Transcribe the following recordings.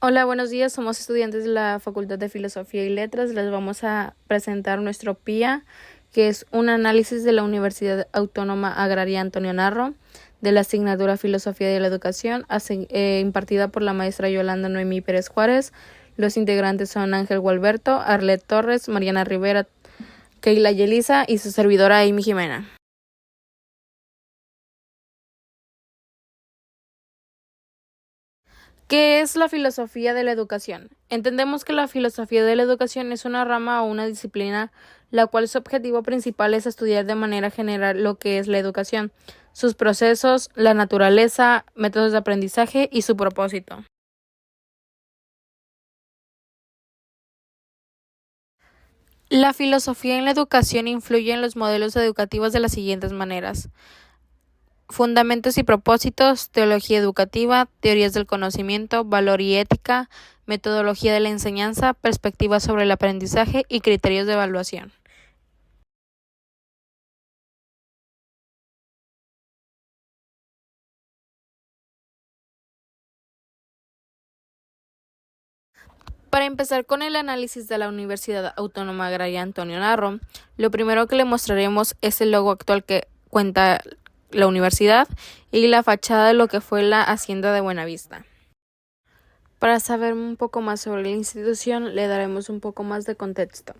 Hola, buenos días. Somos estudiantes de la Facultad de Filosofía y Letras. Les vamos a presentar nuestro PIA, que es un análisis de la Universidad Autónoma Agraria Antonio Narro, de la asignatura Filosofía de la Educación, impartida por la maestra Yolanda Noemí Pérez Juárez. Los integrantes son Ángel Gualberto, Arlet Torres, Mariana Rivera, Keila Yelisa y su servidora Amy Jimena. ¿Qué es la filosofía de la educación? Entendemos que la filosofía de la educación es una rama o una disciplina la cual su objetivo principal es estudiar de manera general lo que es la educación, sus procesos, la naturaleza, métodos de aprendizaje y su propósito. La filosofía en la educación influye en los modelos educativos de las siguientes maneras: fundamentos y propósitos, teología educativa, teorías del conocimiento, valor y ética, metodología de la enseñanza, perspectivas sobre el aprendizaje y criterios de evaluación. Para empezar con el análisis de la Universidad Autónoma Agraria Antonio Narro, lo primero que le mostraremos es el logo actual que cuenta la universidad y la fachada de lo que fue la Hacienda de Buenavista. Para saber un poco más sobre la institución, le daremos un poco más de contexto.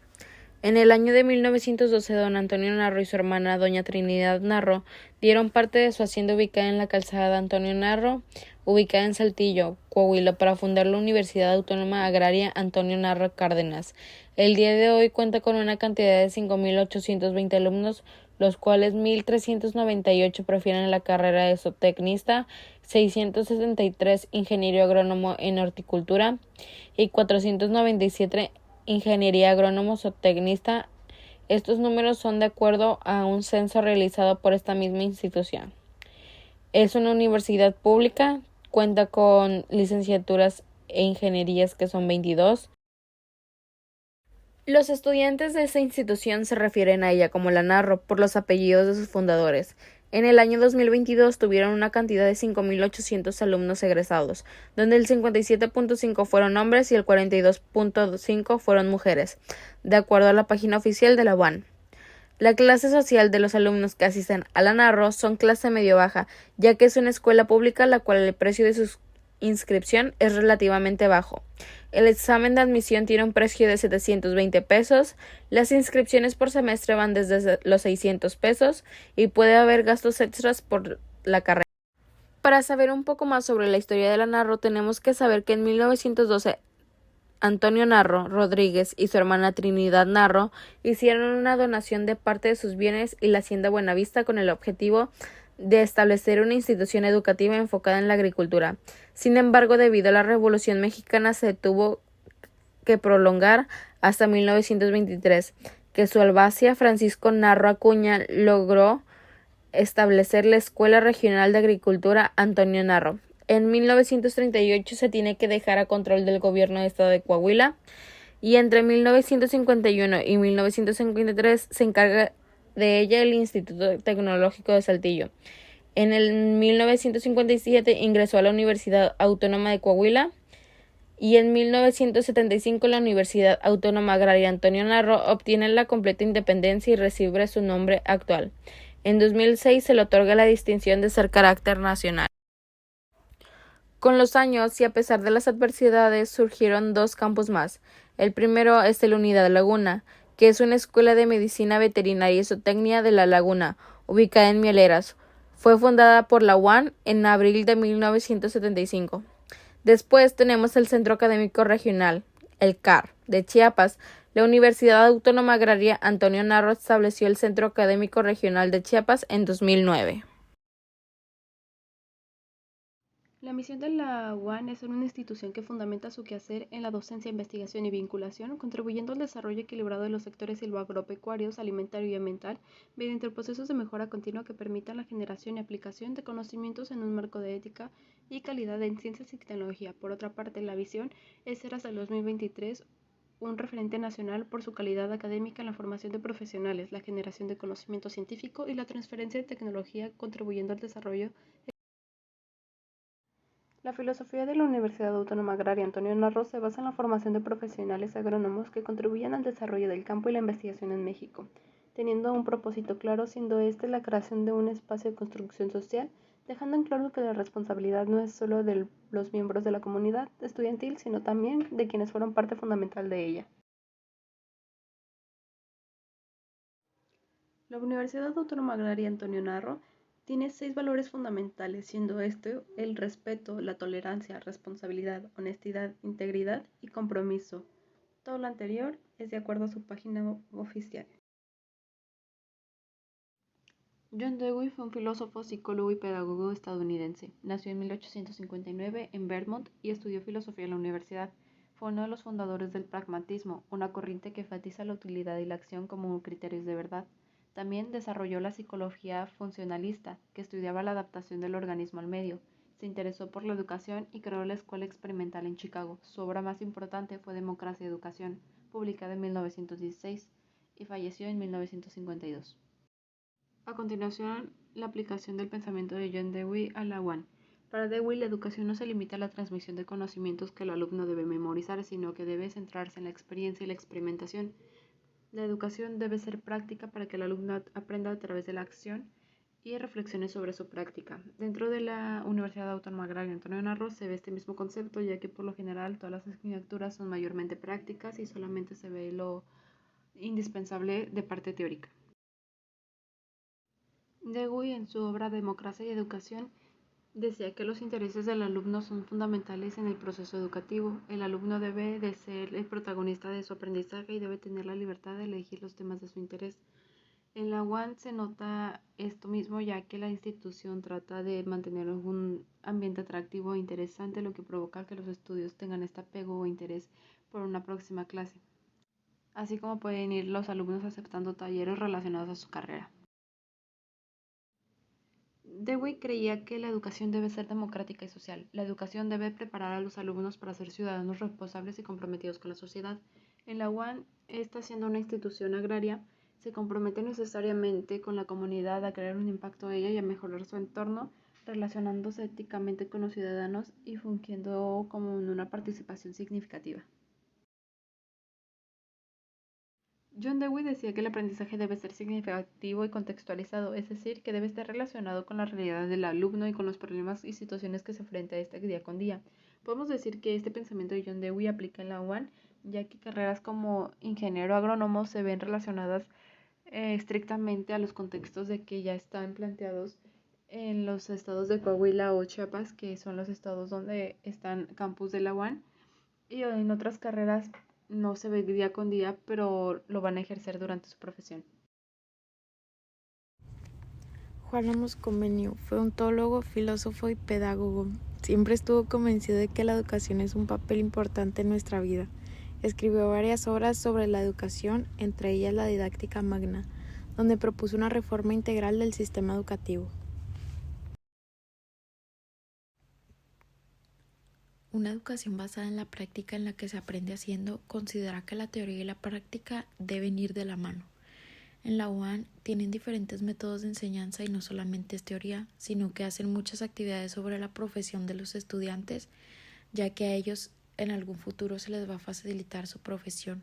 En el año de 1912, don Antonio Narro y su hermana, doña Trinidad Narro, dieron parte de su hacienda ubicada en la calzada de Antonio Narro, ubicada en Saltillo, Coahuila, para fundar la Universidad Autónoma Agraria Antonio Narro Cárdenas. El día de hoy cuenta con una cantidad de 5.820 alumnos, los cuales 1.398 prefieren la carrera de zootecnista, 663 ingeniero agrónomo en horticultura y 497 ingeniería agrónomo zootecnista. Estos números son de acuerdo a un censo realizado por esta misma institución. Es una universidad pública, cuenta con licenciaturas e ingenierías que son 22. Los estudiantes de esta institución se refieren a ella como la Narro por los apellidos de sus fundadores. En el año 2022 tuvieron una cantidad de 5.800 alumnos egresados, donde el 57.5 fueron hombres y el 42.5 fueron mujeres, de acuerdo a la página oficial de la UAN. La clase social de los alumnos que asisten a la Narro son clase medio-baja, ya que es una escuela pública la cual el precio de su inscripción es relativamente bajo. El examen de admisión tiene un precio de 720 pesos, las inscripciones por semestre van desde los 600 pesos y puede haber gastos extras por la carrera. Para saber un poco más sobre la historia de la Narro, tenemos que saber que en 1912 Antonio Narro Rodríguez y su hermana Trinidad Narro hicieron una donación de parte de sus bienes y la Hacienda Buenavista con el objetivo de establecer una institución educativa enfocada en la agricultura. Sin embargo, debido a la Revolución Mexicana se tuvo que prolongar hasta 1923, que su albacea Francisco Narro Acuña logró establecer la Escuela Regional de Agricultura Antonio Narro. En 1938 se tiene que dejar a control del gobierno del estado de Coahuila y entre 1951 y 1953 se encarga de ella el Instituto Tecnológico de Saltillo. En el 1957 ingresó a la Universidad Autónoma de Coahuila y en 1975 la Universidad Autónoma Agraria Antonio Narro obtiene la completa independencia y recibe su nombre actual. En 2006 se le otorga la distinción de ser carácter nacional. Con los años y a pesar de las adversidades surgieron dos campus más. El primero es el Unidad Laguna, que es una escuela de medicina veterinaria y zootecnia de La Laguna, ubicada en Mieleras. Fue fundada por la UAN en abril de 1975. Después tenemos el Centro Académico Regional, el CAR, de Chiapas. La Universidad Autónoma Agraria Antonio Narro estableció el Centro Académico Regional de Chiapas en 2009. La misión de la UAN es ser una institución que fundamenta su quehacer en la docencia, investigación y vinculación, contribuyendo al desarrollo equilibrado de los sectores silvoagropecuarios, alimentario y ambiental, mediante procesos de mejora continua que permitan la generación y aplicación de conocimientos en un marco de ética y calidad en ciencias y tecnología. Por otra parte, la visión es ser hasta el 2023 un referente nacional por su calidad académica en la formación de profesionales, la generación de conocimiento científico y la transferencia de tecnología, contribuyendo al desarrollo La filosofía de la Universidad Autónoma Agraria Antonio Narro se basa en la formación de profesionales agrónomos que contribuyen al desarrollo del campo y la investigación en México, teniendo un propósito claro, siendo este la creación de un espacio de construcción social, dejando en claro que la responsabilidad no es solo de los miembros de la comunidad estudiantil, sino también de quienes fueron parte fundamental de ella. La Universidad Autónoma Agraria Antonio Narro tiene 6 valores fundamentales, siendo este el respeto, la tolerancia, responsabilidad, honestidad, integridad y compromiso. Todo lo anterior es de acuerdo a su página oficial. John Dewey fue un filósofo, psicólogo y pedagogo estadounidense. Nació en 1859 en Vermont y estudió filosofía en la universidad. Fue uno de los fundadores del pragmatismo, una corriente que enfatiza la utilidad y la acción como criterios de verdad. También desarrolló la psicología funcionalista, que estudiaba la adaptación del organismo al medio. Se interesó por la educación y creó la Escuela Experimental en Chicago. Su obra más importante fue Democracia y Educación, publicada en 1916, y falleció en 1952. A continuación, la aplicación del pensamiento de John Dewey a la UAN. Para Dewey, la educación no se limita a la transmisión de conocimientos que el alumno debe memorizar, sino que debe centrarse en la experiencia y la experimentación. La educación debe ser práctica para que el alumno aprenda a través de la acción y reflexione sobre su práctica. Dentro de la Universidad Autónoma Agraria Antonio Narro se ve este mismo concepto, ya que por lo general todas las asignaturas son mayormente prácticas y solamente se ve lo indispensable de parte teórica. Dewey, en su obra Democracia y Educación, decía que los intereses del alumno son fundamentales en el proceso educativo. El alumno debe de ser el protagonista de su aprendizaje y debe tener la libertad de elegir los temas de su interés. En la UAN se nota esto mismo, ya que la institución trata de mantener un ambiente atractivo e interesante, lo que provoca que los estudios tengan este apego o interés por una próxima clase, así como pueden ir los alumnos aceptando talleres relacionados a su carrera. Dewey creía que la educación debe ser democrática y social. La educación debe preparar a los alumnos para ser ciudadanos responsables y comprometidos con la sociedad. En la UAN, esta siendo una institución agraria, se compromete necesariamente con la comunidad a crear un impacto a ella y a mejorar su entorno, relacionándose éticamente con los ciudadanos y fungiendo como una participación significativa. John Dewey decía que el aprendizaje debe ser significativo y contextualizado, es decir, que debe estar relacionado con la realidad del alumno y con los problemas y situaciones que se enfrenta día con día. Podemos decir que este pensamiento de John Dewey aplica en la UAN, ya que carreras como ingeniero agrónomo se ven relacionadas estrictamente a los contextos de que ya están planteados en los estados de Coahuila o Chiapas, que son los estados donde están campus de la UAN, y en otras carreras no se ve día con día, pero lo van a ejercer durante su profesión. Juan Ramos Comenio fue un teólogo, filósofo y pedagogo. Siempre estuvo convencido de que la educación es un papel importante en nuestra vida. Escribió varias obras sobre la educación, entre ellas la Didáctica Magna, donde propuso una reforma integral del sistema educativo. Una educación basada en la práctica en la que se aprende haciendo considera que la teoría y la práctica deben ir de la mano. En la UAN tienen diferentes métodos de enseñanza y no solamente es teoría, sino que hacen muchas actividades sobre la profesión de los estudiantes, ya que a ellos en algún futuro se les va a facilitar su profesión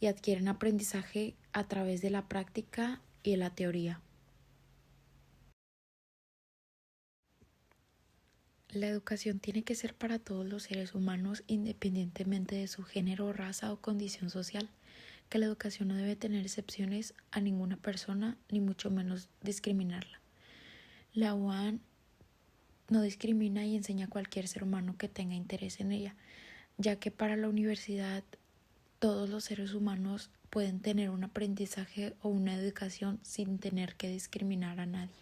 y adquieren aprendizaje a través de la práctica y de la teoría. La educación tiene que ser para todos los seres humanos independientemente de su género, raza o condición social, que la educación no debe tener excepciones a ninguna persona ni mucho menos discriminarla. La UAN no discrimina y enseña a cualquier ser humano que tenga interés en ella, ya que para la universidad todos los seres humanos pueden tener un aprendizaje o una educación sin tener que discriminar a nadie.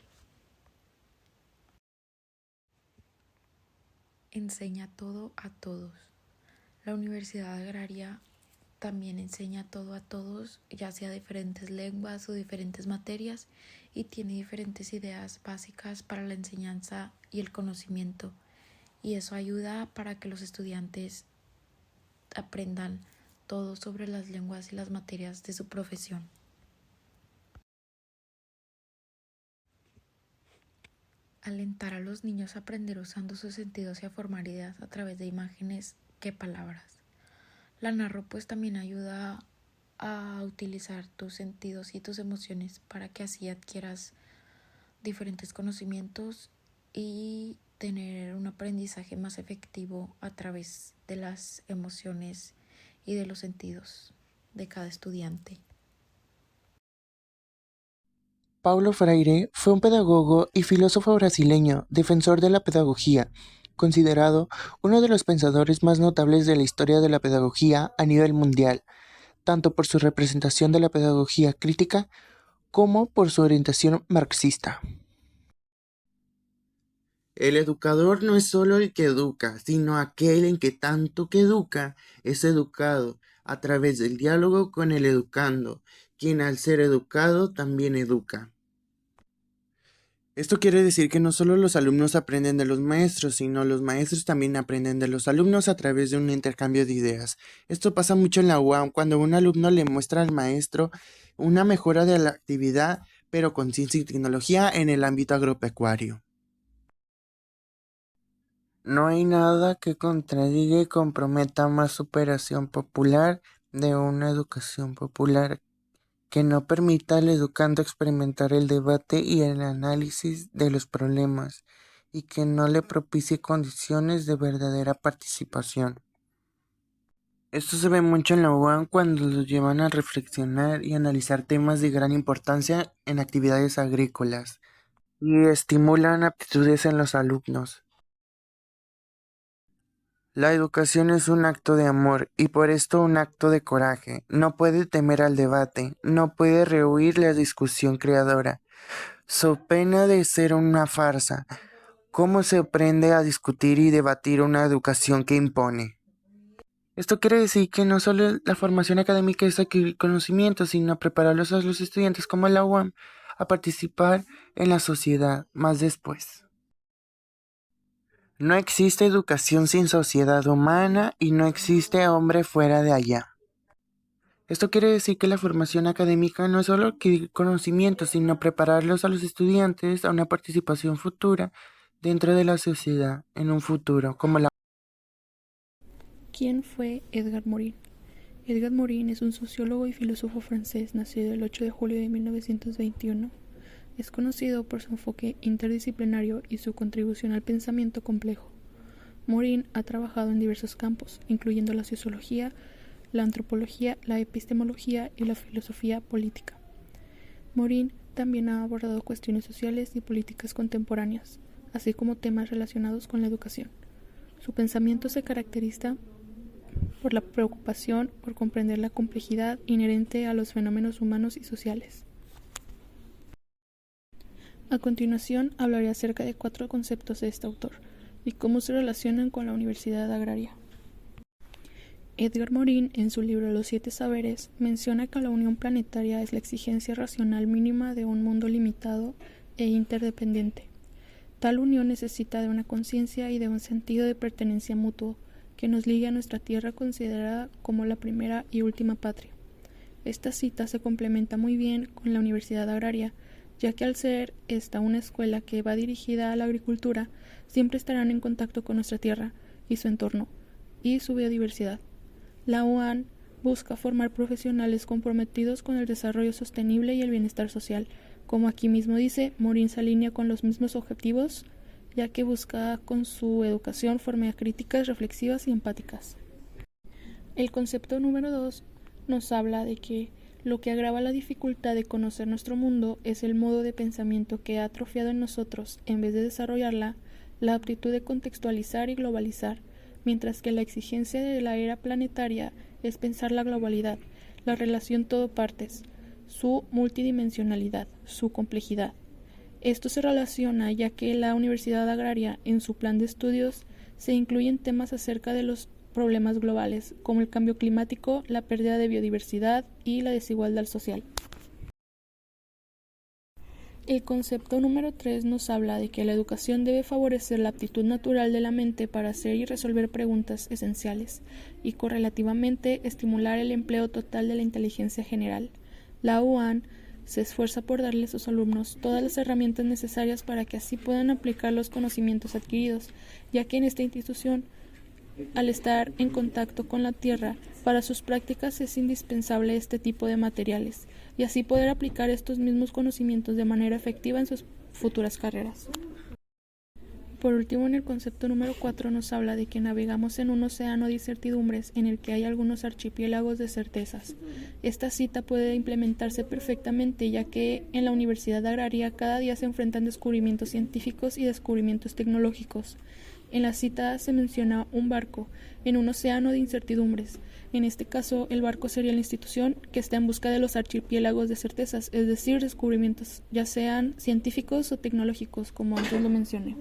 Enseña todo a todos. La Universidad Agraria también enseña todo a todos, ya sea diferentes lenguas o diferentes materias, y tiene diferentes ideas básicas para la enseñanza y el conocimiento, y eso ayuda para que los estudiantes aprendan todo sobre las lenguas y las materias de su profesión. alentar a los niños a aprender usando sus sentidos y a formar ideas a través de imágenes que palabras. La narro pues también ayuda a utilizar tus sentidos y tus emociones para que así adquieras diferentes conocimientos y tener un aprendizaje más efectivo a través de las emociones y de los sentidos de cada estudiante. Paulo Freire fue un pedagogo y filósofo brasileño, defensor de la pedagogía, considerado uno de los pensadores más notables de la historia de la pedagogía a nivel mundial, tanto por su representación de la pedagogía crítica como por su orientación marxista. El educador no es solo el que educa, sino aquel en que tanto que educa es educado a través del diálogo con el educando, quien al ser educado también educa. Esto quiere decir que no solo los alumnos aprenden de los maestros, sino los maestros también aprenden de los alumnos a través de un intercambio de ideas. Esto pasa mucho en la UAM cuando un alumno le muestra al maestro una mejora de la actividad, pero con ciencia y tecnología en el ámbito agropecuario. No hay nada que contradiga y comprometa más superación popular de una educación popular que no permita al educando experimentar el debate y el análisis de los problemas y que no le propicie condiciones de verdadera participación. Esto se ve mucho en la UAM cuando los llevan a reflexionar y analizar temas de gran importancia en actividades agrícolas y estimulan aptitudes en los alumnos. La educación es un acto de amor y por esto un acto de coraje. No puede temer al debate, no puede rehuir la discusión creadora, so pena de ser una farsa. ¿Cómo se aprende a discutir y debatir una educación que impone? Esto quiere decir que no solo la formación académica es adquirir conocimiento, sino prepararlos a los estudiantes como la UAM a participar en la sociedad más después. No existe educación sin sociedad humana y no existe hombre fuera de allá. Esto quiere decir que la formación académica no es solo adquirir conocimientos, sino prepararlos a los estudiantes a una participación futura dentro de la sociedad en un futuro, como la... ¿Quién fue Edgar Morin? Edgar Morin es un sociólogo y filósofo francés nacido el 8 de julio de 1921. Es conocido por su enfoque interdisciplinario y su contribución al pensamiento complejo. Morin ha trabajado en diversos campos, incluyendo la sociología, la antropología, la epistemología y la filosofía política. Morin también ha abordado cuestiones sociales y políticas contemporáneas, así como temas relacionados con la educación. Su pensamiento se caracteriza por la preocupación por comprender la complejidad inherente a los fenómenos humanos y sociales. A continuación hablaré acerca de 4 conceptos de este autor y cómo se relacionan con la Universidad Agraria. Edgar Morin, en su libro Los 7 saberes, menciona que la unión planetaria es la exigencia racional mínima de un mundo limitado e interdependiente. Tal unión necesita de una conciencia y de un sentido de pertenencia mutuo que nos ligue a nuestra tierra considerada como la primera y última patria. Esta cita se complementa muy bien con la Universidad Agraria, ya que al ser esta una escuela que va dirigida a la agricultura, siempre estarán en contacto con nuestra tierra y su entorno, y su biodiversidad. La UAN busca formar profesionales comprometidos con el desarrollo sostenible y el bienestar social. Como aquí mismo dice, Morin se alinea con los mismos objetivos, ya que busca con su educación formar críticas, reflexivas y empáticas. El concepto número 2 nos habla de que lo que agrava la dificultad de conocer nuestro mundo es el modo de pensamiento que ha atrofiado en nosotros, en vez de desarrollarla, la aptitud de contextualizar y globalizar, mientras que la exigencia de la era planetaria es pensar la globalidad, la relación todo-partes, su multidimensionalidad, su complejidad. Esto se relaciona ya que la Universidad Agraria, en su plan de estudios, se incluyen temas acerca de los problemas globales, como el cambio climático, la pérdida de biodiversidad y la desigualdad social. El concepto número 3 nos habla de que la educación debe favorecer la aptitud natural de la mente para hacer y resolver preguntas esenciales y correlativamente estimular el empleo total de la inteligencia general. La UAN Se esfuerza por darle a sus alumnos todas las herramientas necesarias para que así puedan aplicar los conocimientos adquiridos, ya que en esta institución, al estar en contacto con la tierra, para sus prácticas es indispensable este tipo de materiales, y así poder aplicar estos mismos conocimientos de manera efectiva en sus futuras carreras. Por último, en el concepto número 4 nos habla de que navegamos en un océano de incertidumbres en el que hay algunos archipiélagos de certezas. Esta cita puede implementarse perfectamente, ya que en la Universidad Agraria cada día se enfrentan descubrimientos científicos y descubrimientos tecnológicos. En la cita se menciona un barco en un océano de incertidumbres. En este caso, el barco sería la institución que está en busca de los archipiélagos de certezas, es decir, descubrimientos, ya sean científicos o tecnológicos, como antes lo mencioné.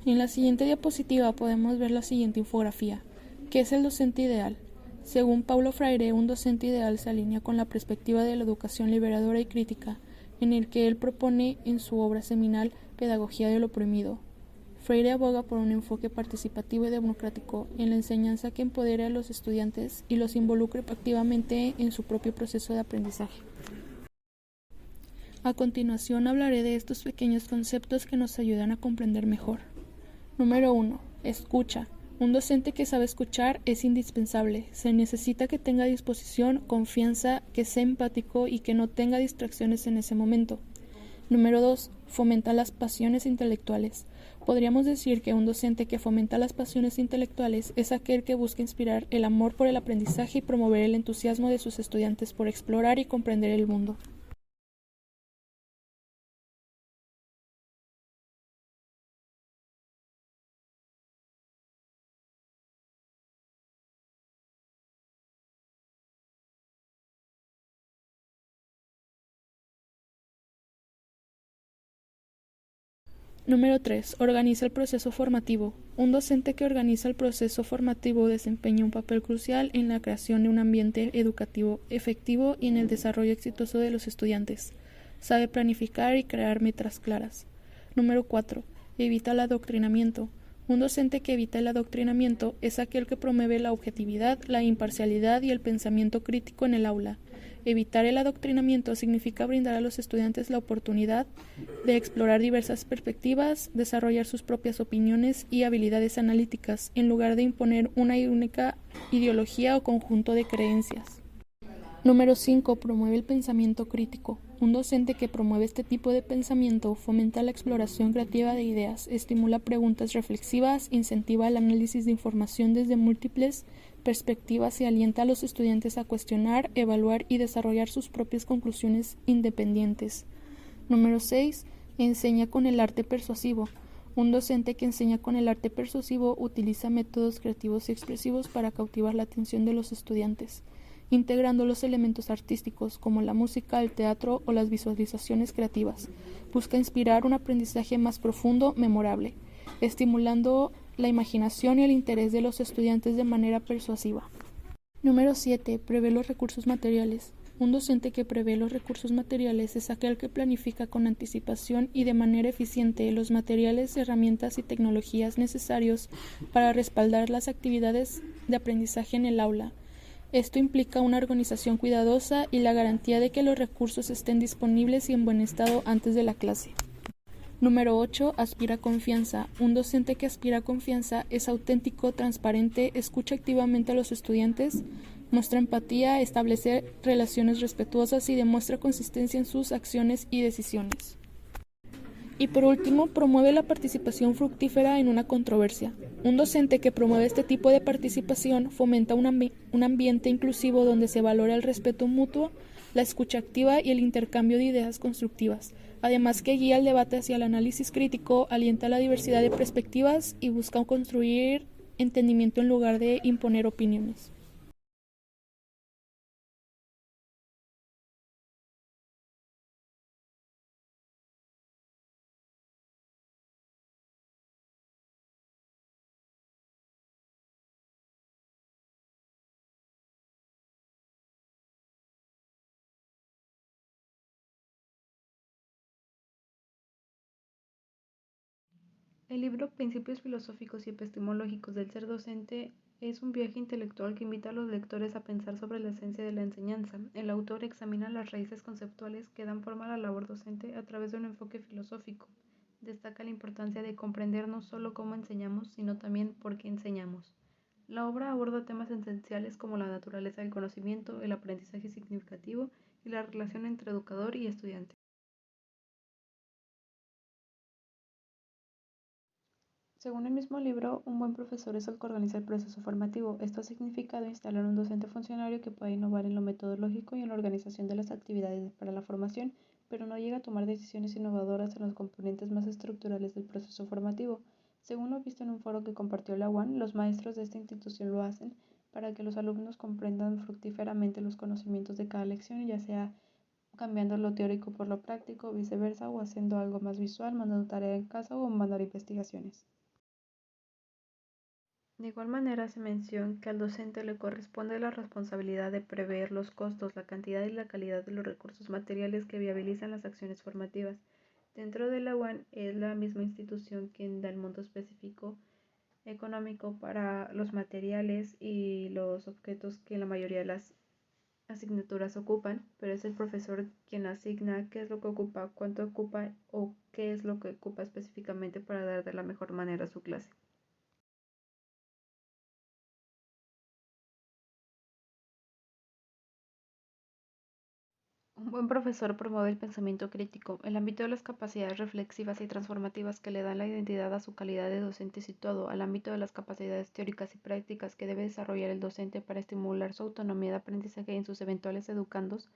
En la siguiente diapositiva podemos ver la siguiente infografía. ¿Qué es el docente ideal? Según Paulo Freire, un docente ideal se alinea con la perspectiva de la educación liberadora y crítica, en el que él propone en su obra seminal Pedagogía del oprimido. Freire aboga por un enfoque participativo y democrático en la enseñanza que empodere a los estudiantes y los involucre activamente en su propio proceso de aprendizaje. A continuación hablaré de estos pequeños conceptos que nos ayudan a comprender mejor. Número 1. Escucha. Un docente que sabe escuchar es indispensable. Se necesita que tenga disposición, confianza, que sea empático y que no tenga distracciones en ese momento. Número 2. Fomenta las pasiones intelectuales. Podríamos decir que un docente que fomenta las pasiones intelectuales es aquel que busca inspirar el amor por el aprendizaje y promover el entusiasmo de sus estudiantes por explorar y comprender el mundo. Número 3. Organiza el proceso formativo. Un docente que organiza el proceso formativo desempeña un papel crucial en la creación de un ambiente educativo efectivo y en el desarrollo exitoso de los estudiantes. Sabe planificar y crear metas claras. Número 4. Evita el adoctrinamiento. Un docente que evita el adoctrinamiento es aquel que promueve la objetividad, la imparcialidad y el pensamiento crítico en el aula. Evitar el adoctrinamiento significa brindar a los estudiantes la oportunidad de explorar diversas perspectivas, desarrollar sus propias opiniones y habilidades analíticas, en lugar de imponer una única ideología o conjunto de creencias. Número 5. Promueve el pensamiento crítico. Un docente que promueve este tipo de pensamiento fomenta la exploración creativa de ideas, estimula preguntas reflexivas, incentiva el análisis de información desde múltiples perspectivas y alienta a los estudiantes a cuestionar, evaluar y desarrollar sus propias conclusiones independientes. Número 6. Enseña con el arte persuasivo. Un docente que enseña con el arte persuasivo utiliza métodos creativos y expresivos para cautivar la atención de los estudiantes, integrando los elementos artísticos como la música, el teatro o las visualizaciones creativas. Busca inspirar un aprendizaje más profundo, memorable, estimulando la imaginación y el interés de los estudiantes de manera persuasiva. Número 7. Prevé los recursos materiales. Un docente que prevé los recursos materiales es aquel que planifica con anticipación y de manera eficiente los materiales, herramientas y tecnologías necesarios para respaldar las actividades de aprendizaje en el aula. Esto implica una organización cuidadosa y la garantía de que los recursos estén disponibles y en buen estado antes de la clase. Número 8. Aspira a confianza. Un docente que aspira a confianza es auténtico, transparente, escucha activamente a los estudiantes, muestra empatía, establece relaciones respetuosas y demuestra consistencia en sus acciones y decisiones. Y por último, promueve la participación fructífera en una controversia. Un docente que promueve este tipo de participación fomenta un ambiente inclusivo donde se valora el respeto mutuo, la escucha activa y el intercambio de ideas constructivas. Además que guía el debate hacia el análisis crítico, alienta la diversidad de perspectivas y busca construir entendimiento en lugar de imponer opiniones. El libro Principios filosóficos y epistemológicos del ser docente es un viaje intelectual que invita a los lectores a pensar sobre la esencia de la enseñanza. El autor examina las raíces conceptuales que dan forma a la labor docente a través de un enfoque filosófico. Destaca la importancia de comprender no solo cómo enseñamos, sino también por qué enseñamos. La obra aborda temas esenciales como la naturaleza del conocimiento, el aprendizaje significativo y la relación entre educador y estudiante. Según el mismo libro, un buen profesor es el que organiza el proceso formativo. Esto ha significado instalar un docente funcionario que pueda innovar en lo metodológico y en la organización de las actividades para la formación, pero no llega a tomar decisiones innovadoras en los componentes más estructurales del proceso formativo. Según lo visto en un foro que compartió la UAN, los maestros de esta institución lo hacen para que los alumnos comprendan fructíferamente los conocimientos de cada lección, ya sea cambiando lo teórico por lo práctico, viceversa, o haciendo algo más visual, mandando tarea en casa o mandando investigaciones. De igual manera, se menciona que al docente le corresponde la responsabilidad de prever los costos, la cantidad y la calidad de los recursos materiales que viabilizan las acciones formativas. Dentro de la UAN es la misma institución quien da el monto específico económico para los materiales y los objetos que la mayoría de las asignaturas ocupan, pero es el profesor quien asigna qué es lo que ocupa, cuánto ocupa o qué es lo que ocupa específicamente para dar de la mejor manera su clase. Un buen profesor promueve el pensamiento crítico, el ámbito de las capacidades reflexivas y transformativas que le dan la identidad a su calidad de docente situado al ámbito de las capacidades teóricas y prácticas que debe desarrollar el docente para estimular su autonomía de aprendizaje en sus eventuales educandos,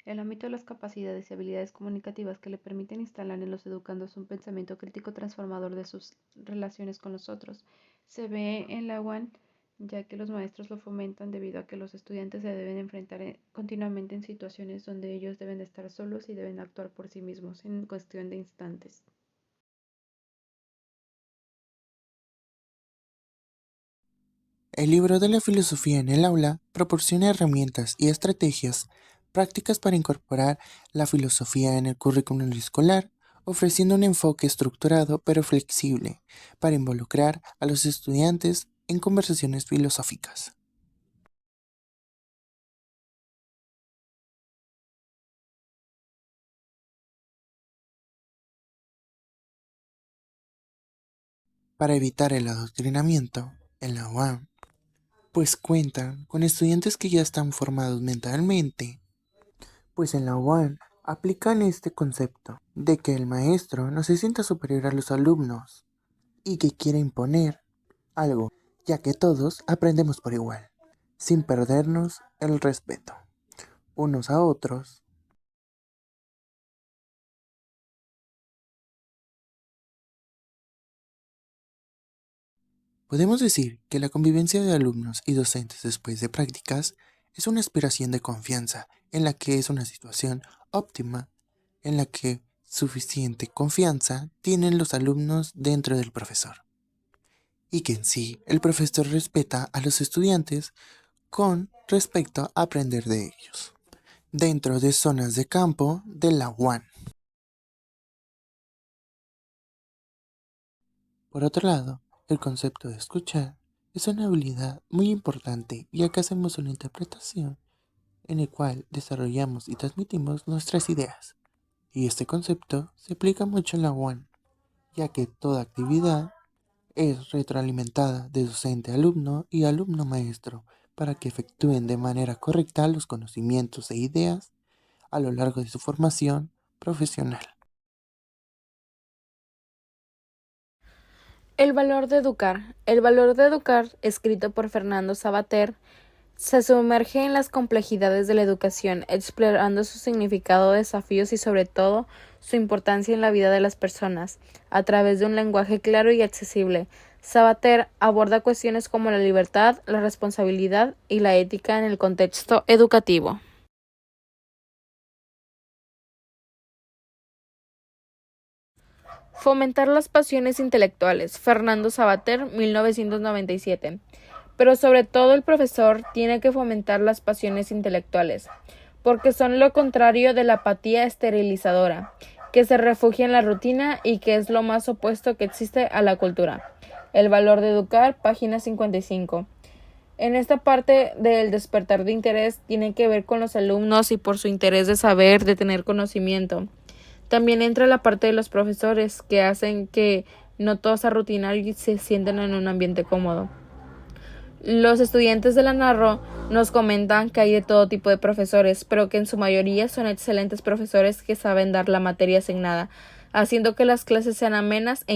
el ámbito de las capacidades y habilidades comunicativas que le permiten instalar en los educandos un pensamiento crítico transformador de sus relaciones con los otros. Se ve en la UAN ya que los maestros lo fomentan debido a que los estudiantes se deben enfrentar continuamente en situaciones donde ellos deben estar solos y deben actuar por sí mismos en cuestión de instantes. El libro de la filosofía en el aula proporciona herramientas y estrategias prácticas para incorporar la filosofía en el currículum escolar, ofreciendo un enfoque estructurado pero flexible para involucrar a los estudiantes en conversaciones filosóficas. Para evitar el adoctrinamiento en la UAM, pues cuentan con estudiantes que ya están formados mentalmente, pues en la UAM aplican este concepto de que el maestro no se sienta superior a los alumnos y que quiere imponer algo, ya que todos aprendemos por igual, sin perdernos el respeto unos a otros. Podemos decir que la convivencia de alumnos y docentes después de prácticas es una aspiración de confianza en la que es una situación óptima en la que suficiente confianza tienen los alumnos dentro del profesor y que en sí el profesor respeta a los estudiantes con respecto a aprender de ellos dentro de zonas de campo de la UAN. Por otro lado, el concepto de escuchar es una habilidad muy importante ya que hacemos una interpretación en el cual desarrollamos y transmitimos nuestras ideas. Y este concepto se aplica mucho en la UAN, ya que toda actividad es retroalimentada de docente a alumno y alumno maestro para que efectúen de manera correcta los conocimientos e ideas a lo largo de su formación profesional. El valor de educar. El valor de educar, escrito por Fernando Savater, se sumerge en las complejidades de la educación, explorando su significado, desafíos y sobre todo su importancia en la vida de las personas, a través de un lenguaje claro y accesible. Savater aborda cuestiones como la libertad, la responsabilidad y la ética en el contexto educativo. Fomentar las pasiones intelectuales. Fernando Savater, 1997. Pero sobre todo el profesor tiene que fomentar las pasiones intelectuales, porque son lo contrario de la apatía esterilizadora, que se refugia en la rutina y que es lo más opuesto que existe a la cultura. El valor de educar, página 55. En esta parte del despertar de interés tiene que ver con los alumnos y por su interés de saber, de tener conocimiento. También entra la parte de los profesores que hacen que no todo sea rutinario y se sienten en un ambiente cómodo. Los estudiantes de la Narro nos comentan que hay de todo tipo de profesores, pero que en su mayoría son excelentes profesores que saben dar la materia asignada, haciendo que las clases sean amenas e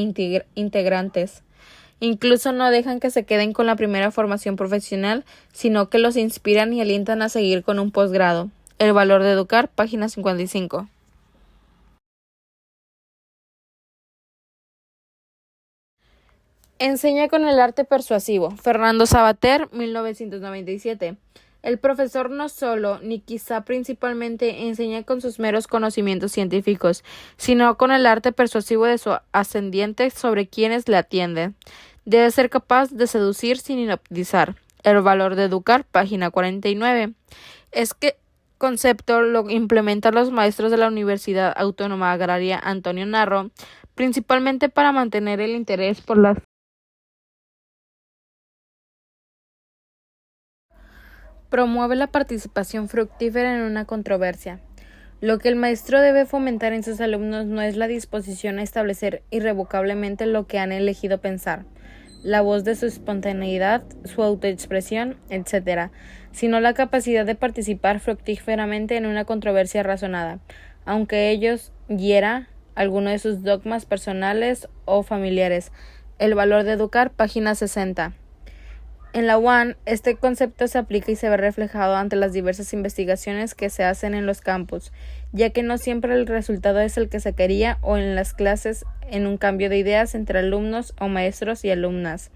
integrantes. Incluso no dejan que se queden con la primera formación profesional, sino que los inspiran y alientan a seguir con un posgrado. El valor de educar, página 55. Enseña con el arte persuasivo. Fernando Savater, 1997. El profesor no solo, ni quizá principalmente, enseña con sus meros conocimientos científicos, sino con el arte persuasivo de su ascendiente sobre quienes le atienden. Debe ser capaz de seducir sin hipnotizar. El valor de educar, página 49. Este concepto lo implementan los maestros de la Universidad Autónoma Agraria Antonio Narro, principalmente para mantener el interés por las promueve la participación fructífera en una controversia. Lo que el maestro debe fomentar en sus alumnos no es la disposición a establecer irrevocablemente lo que han elegido pensar, la voz de su espontaneidad, su autoexpresión, etc., sino la capacidad de participar fructíferamente en una controversia razonada, aunque ellos hiera alguno de sus dogmas personales o familiares. El valor de educar, página 60. En la UAN, este concepto se aplica y se ve reflejado ante las diversas investigaciones que se hacen en los campus, ya que no siempre el resultado es el que se quería o en las clases en un cambio de ideas entre alumnos o maestros y alumnas,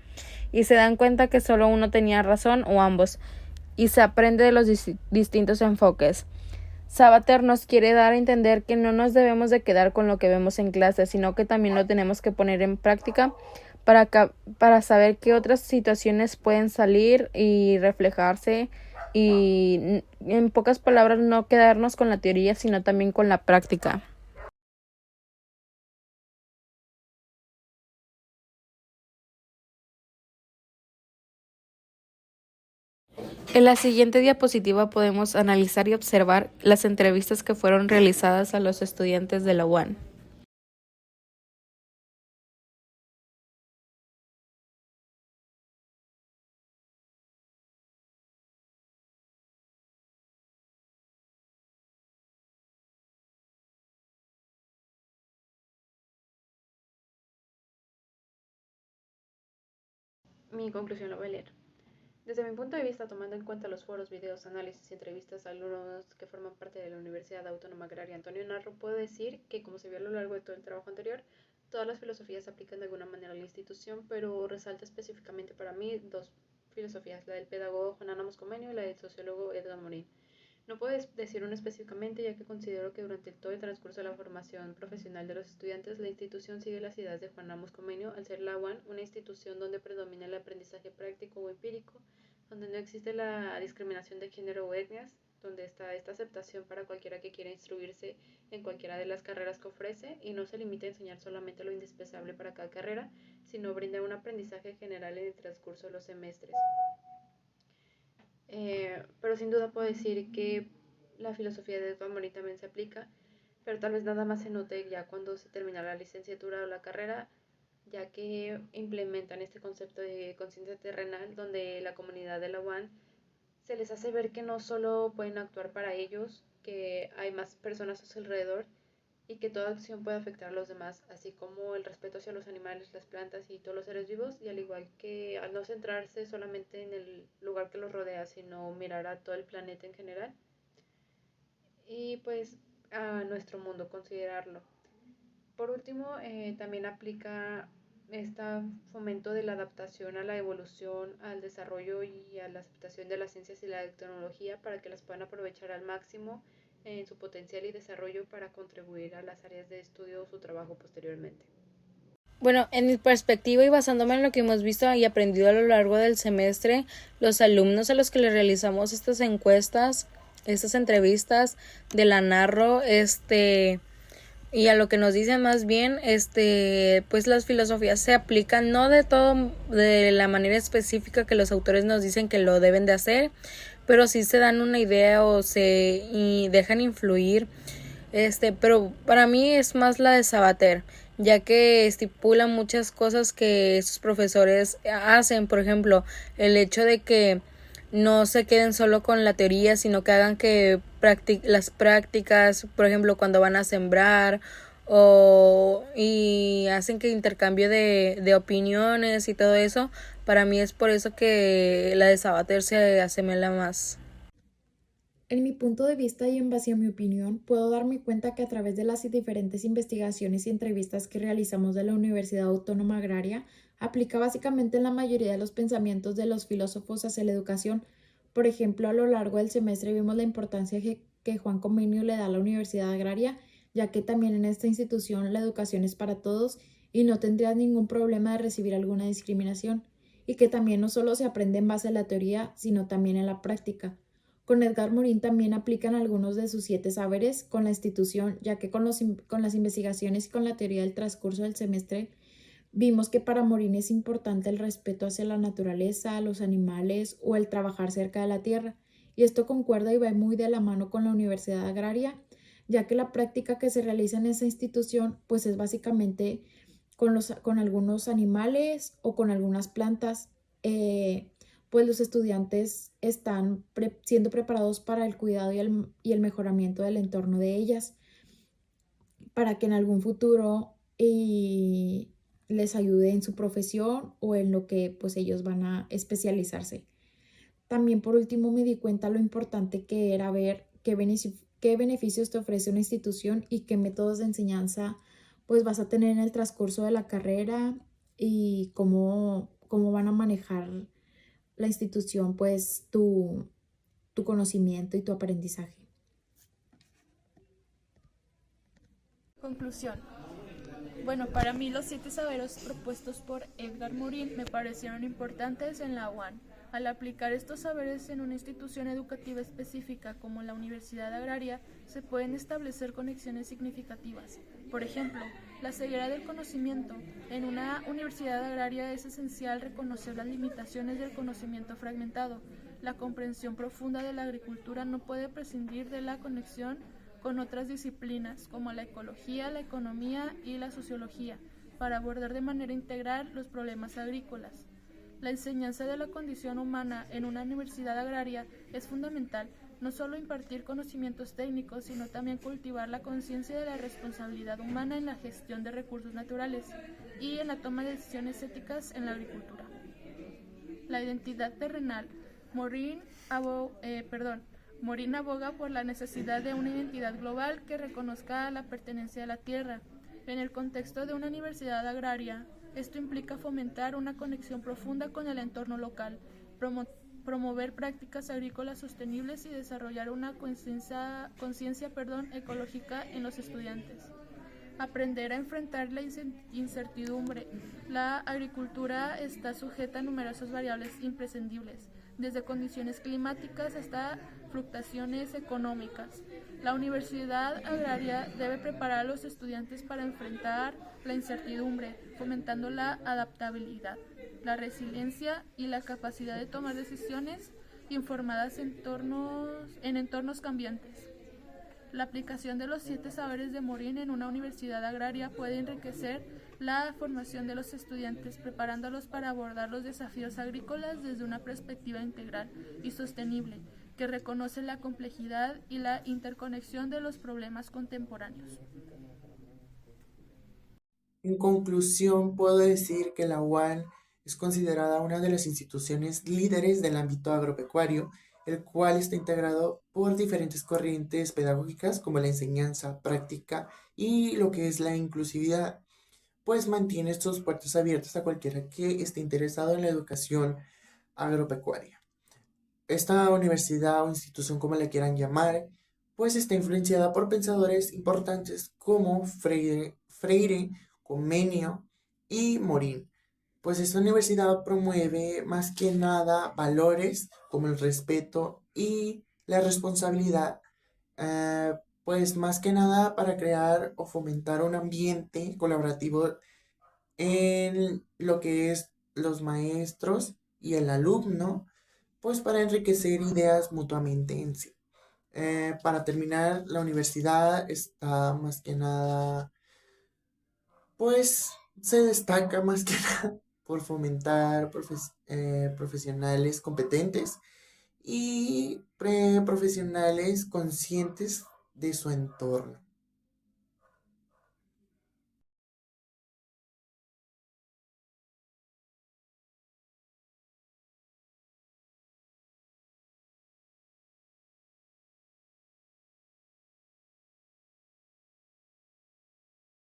y se dan cuenta que solo uno tenía razón o ambos, y se aprende de los distintos enfoques. Savater nos quiere dar a entender que no nos debemos de quedar con lo que vemos en clase, sino que también lo tenemos que poner en práctica para saber qué otras situaciones pueden salir y reflejarse y, en pocas palabras, no quedarnos con la teoría, sino también con la práctica. En la siguiente diapositiva podemos analizar y observar las entrevistas que fueron realizadas a los estudiantes de la UAN. Mi conclusión lo voy a leer. Desde mi punto de vista, tomando en cuenta los foros, videos, análisis y entrevistas a alumnos que forman parte de la Universidad Autónoma Agraria Antonio Narro, puedo decir que, como se vio a lo largo de todo el trabajo anterior, todas las filosofías se aplican de alguna manera a la institución, pero resalta específicamente para mí dos filosofías, la del pedagogo Juan Ana Moscomenio y la del sociólogo Edgar Morin. No puedo decir uno específicamente, ya que considero que durante todo el transcurso de la formación profesional de los estudiantes, la institución sigue las ideas de Juan Ramos Comenio, al ser la UAN una institución donde predomina el aprendizaje práctico o empírico, donde no existe la discriminación de género o etnias, donde está esta aceptación para cualquiera que quiera instruirse en cualquiera de las carreras que ofrece y no se limita a enseñar solamente lo indispensable para cada carrera, sino brinda un aprendizaje general en el transcurso de los semestres. Pero sin duda puedo decir que la filosofía de Edward Morin también se aplica, pero tal vez nada más se note ya cuando se termina la licenciatura o la carrera, ya que implementan este concepto de conciencia terrenal, donde la comunidad de la UAN se les hace ver que no solo pueden actuar para ellos, que hay más personas a su alrededor y que toda acción puede afectar a los demás, así como el respeto hacia los animales, las plantas y todos los seres vivos, y al igual que al no centrarse solamente en el lugar que los rodea, sino mirar a todo el planeta en general y pues a nuestro mundo, considerarlo. Por último, también aplica este fomento de la adaptación a la evolución, al desarrollo y a la aceptación de las ciencias y la tecnología para que las puedan aprovechar al máximo en su potencial y desarrollo para contribuir a las áreas de estudio o su trabajo posteriormente. Bueno, en mi perspectiva y basándome en lo que hemos visto y aprendido a lo largo del semestre, los alumnos a los que les realizamos estas encuestas, estas entrevistas de la Narro, y a lo que nos dice más bien, pues las filosofías se aplican no de todo de la manera específica que los autores nos dicen que lo deben de hacer, pero sí se dan una idea y dejan influir. Pero para mí es más la de Sabater, ya que estipula muchas cosas que sus profesores hacen, por ejemplo, el hecho de que no se queden solo con la teoría, sino que hagan que las prácticas, por ejemplo, cuando van a sembrar y hacen que intercambio de opiniones y todo eso. Para mí es por eso que la de Sabater se asemeja más. En mi punto de vista y en base a mi opinión, puedo darme cuenta que a través de las diferentes investigaciones y entrevistas que realizamos de la Universidad Autónoma Agraria, aplica básicamente en la mayoría de los pensamientos de los filósofos hacia la educación. Por ejemplo, a lo largo del semestre vimos la importancia que Juan Comenio le da a la Universidad Agraria, ya que también en esta institución la educación es para todos y no tendría ningún problema de recibir alguna discriminación, y que también no solo se aprende en base a la teoría, sino también en la práctica. Con Edgar Morin también aplican algunos de sus 7 saberes con la institución, ya que con las investigaciones y con la teoría del transcurso del semestre vimos que para Morin es importante el respeto hacia la naturaleza, los animales o el trabajar cerca de la tierra. Y esto concuerda y va muy de la mano con la Universidad Agraria, ya que la práctica que se realiza en esa institución pues es básicamente con algunos animales o con algunas plantas. Pues los estudiantes están siendo preparados para el cuidado y el mejoramiento del entorno de ellas, para que en algún futuro les ayude en su profesión o en lo que pues ellos van a especializarse. También por último me di cuenta lo importante que era ver qué beneficios te ofrece una institución y qué métodos de enseñanza pues vas a tener en el transcurso de la carrera, y cómo van a manejar la institución pues tu conocimiento y tu aprendizaje. Conclusión. Bueno, para mí los 7 saberes propuestos por Edgar Morin me parecieron importantes en la UAN. Al aplicar estos saberes en una institución educativa específica como la Universidad Agraria, se pueden establecer conexiones significativas. Por ejemplo, la ceguera del conocimiento. En una universidad agraria es esencial reconocer las limitaciones del conocimiento fragmentado. La comprensión profunda de la agricultura no puede prescindir de la conexión con otras disciplinas como la ecología, la economía y la sociología, para abordar de manera integral los problemas agrícolas. La enseñanza de la condición humana en una universidad agraria es fundamental, no solo impartir conocimientos técnicos, sino también cultivar la conciencia de la responsabilidad humana en la gestión de recursos naturales y en la toma de decisiones éticas en la agricultura. La identidad terrenal. Morin aboga por la necesidad de una identidad global que reconozca la pertenencia a la tierra. En el contexto de una universidad agraria, esto implica fomentar una conexión profunda con el entorno local, promover prácticas agrícolas sostenibles y desarrollar una conciencia ecológica en los estudiantes. Aprender a enfrentar la incertidumbre. La agricultura está sujeta a numerosas variables imprescindibles, desde condiciones climáticas hasta fluctuaciones económicas. La universidad agraria debe preparar a los estudiantes para enfrentar la incertidumbre, fomentando la adaptabilidad, la resiliencia y la capacidad de tomar decisiones informadas en entornos cambiantes. La aplicación de los 7 saberes de Morin en una universidad agraria puede enriquecer la formación de los estudiantes, preparándolos para abordar los desafíos agrícolas desde una perspectiva integral y sostenible, que reconoce la complejidad y la interconexión de los problemas contemporáneos. En conclusión, puedo decir que la UAN es considerada una de las instituciones líderes del ámbito agropecuario, el cual está integrado por diferentes corrientes pedagógicas como la enseñanza práctica y lo que es la inclusividad, pues mantiene sus puertas abiertas a cualquiera que esté interesado en la educación agropecuaria. Esta universidad o institución, como la quieran llamar, pues está influenciada por pensadores importantes como Freire, Comenio y Morin. Pues esta universidad promueve más que nada valores como el respeto y la responsabilidad, pues más que nada para crear o fomentar un ambiente colaborativo en lo que es los maestros y el alumno, pues para enriquecer ideas mutuamente en sí. Para terminar, la universidad está más que nada, pues se destaca más que nada por fomentar profesionales competentes y profesionales conscientes de su entorno.